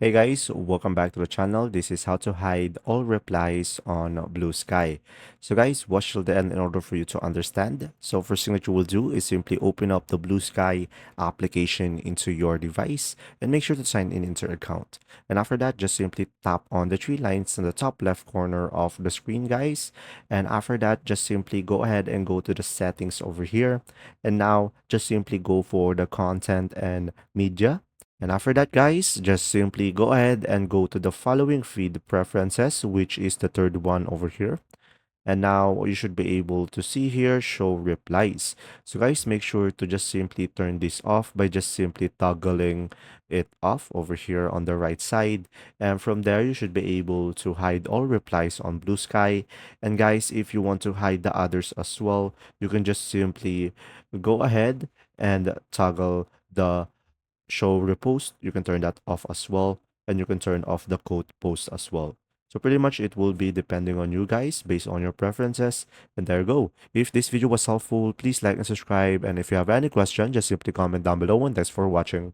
Hey guys, welcome back to the channel. This is how to hide all replies on Bluesky. So guys, watch till the end in order for you to understand. So first thing that you will do is simply open up the Bluesky application into your device and make sure to sign in into your account. And after that, just simply tap on the three lines in the top left corner of the screen, guys. And after that, just simply go ahead and go to the settings over here. And now just simply go for the content and media. And after that, guys, just simply go ahead and go to the following feed preferences, which is the third one over here. And now you should be able to see here, show replies. So guys, make sure to just simply turn this off by just simply toggling it off over here on the right side. And from there, you should be able to hide all replies on Bluesky. And guys, if you want to hide the others as well, you can just simply go ahead and toggle the show repost. You can turn that off as well, and you can turn off the quote post as well. So pretty much it will be depending on you guys based on your preferences. And there you go. If this video was helpful, please like and subscribe. And if you have any question, just simply comment down below, and thanks for watching.